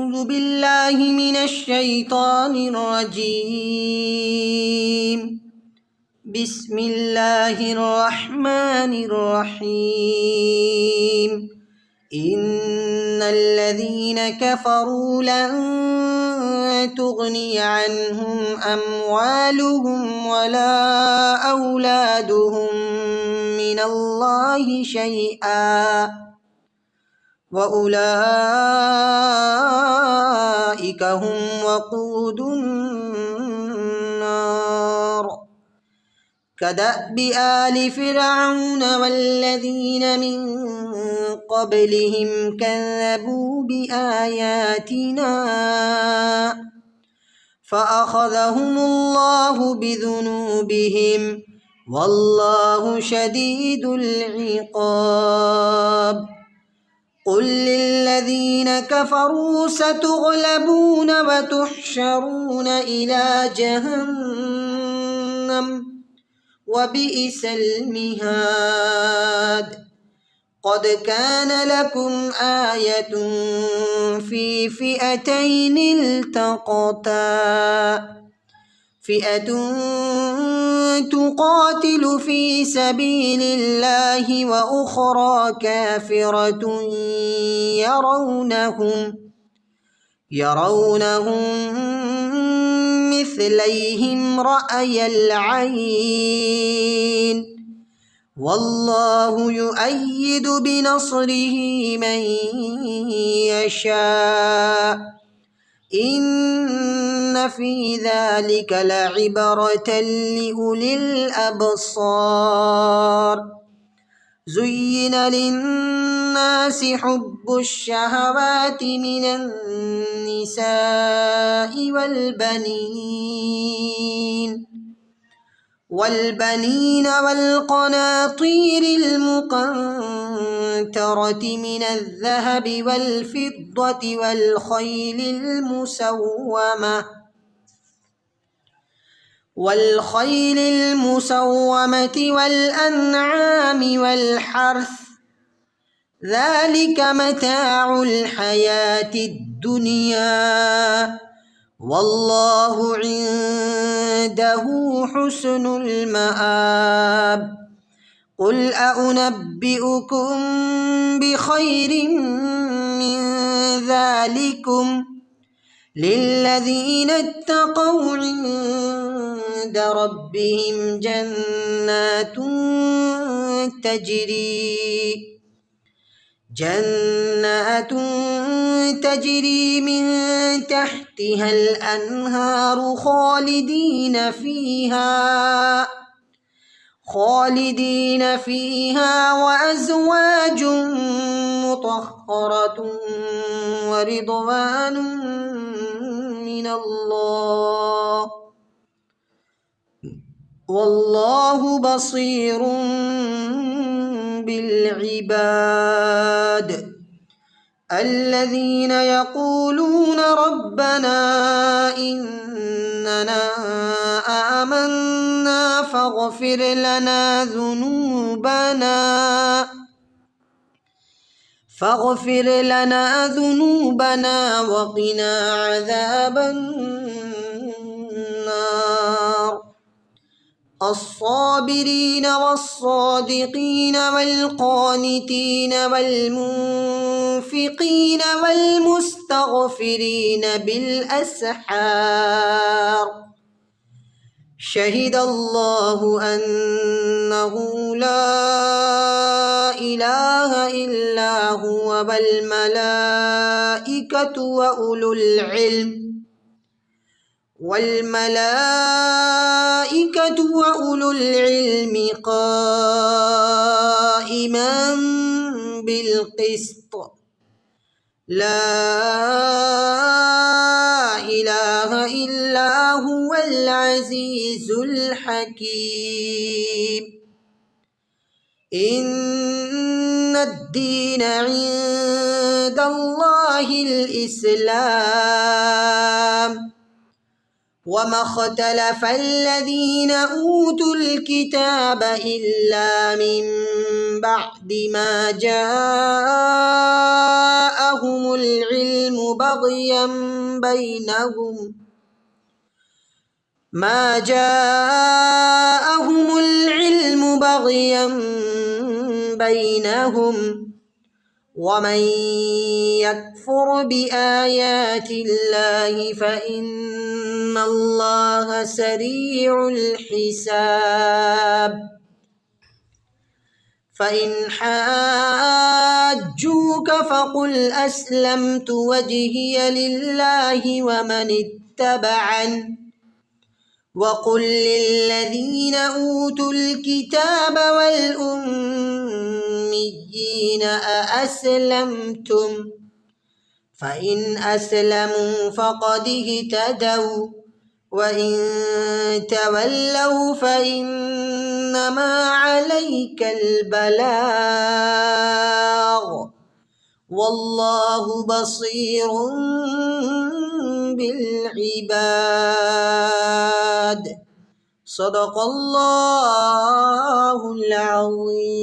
أعوذ بالله من الشيطان الرجيم. بسم الله الرحمن الرحيم. إن الذين كفروا لن تغني عنهم أموالهم ولا أولادهم من الله شيئا وأولئك هم وقود النار. كدأب آل فرعون والذين من قبلهم كذبوا بآياتنا فأخذهم الله بذنوبهم والله شديد العقاب. قل للذين كفروا ستغلبون وتحشرون إلى جهنم وبئس المهاد. قد كان لكم آية في فئتين التقتا، فئة تقاتل في سبيل الله وأخرى كافرة يرونهم مثليهم رأي العين والله يؤيد بنصره من يشاء. إن في ذلك لعبرة لأولي الأبصار. زين للناس حب الشهوات من النساء والبنين والقناطير المقنطرة من الذهب والفضة والخيل المسومة والأنعام والحرث، ذلك متاع الحياة الدنيا والله عنده حسن المآب. قل أنبئكم بخير من ذلكم للذين اتقوا عند ربهم جنات تجري من تحتها الأنهار خالدين فيها وأزواج مطهرة ورضوان من الله والله بصير بالعباد. الذين يقولون ربنا إننا آمنا فاغفر لنا ذنوبنا وقنا عذاب النار. الصابرين والصادقين والقانتين والمنفقين والمستغفرين بالأسحار. شهد الله أنه لا إله إلا هو والملائكة وأولو العلم قائما بالقسط. لا إله إلا هو العزيز الحكيم. إن الدين عند الله الإسلام وما اختلف الذين أوتوا الكتاب إلا من بعد ما جاءهم العلم بغيا بينهم ومن يكفر بآيات الله فإن الله سريع الحساب فإن حاجوك فقل أسلمت وجهي لله ومن اتبعني وقل للذين أوتوا الكتاب والأميين أأسلمتم فإن أسلموا فقد اهتدوا وإن تولوا فإنما عليك البلاغ والله بصير بالعباد. صدق الله العظيم.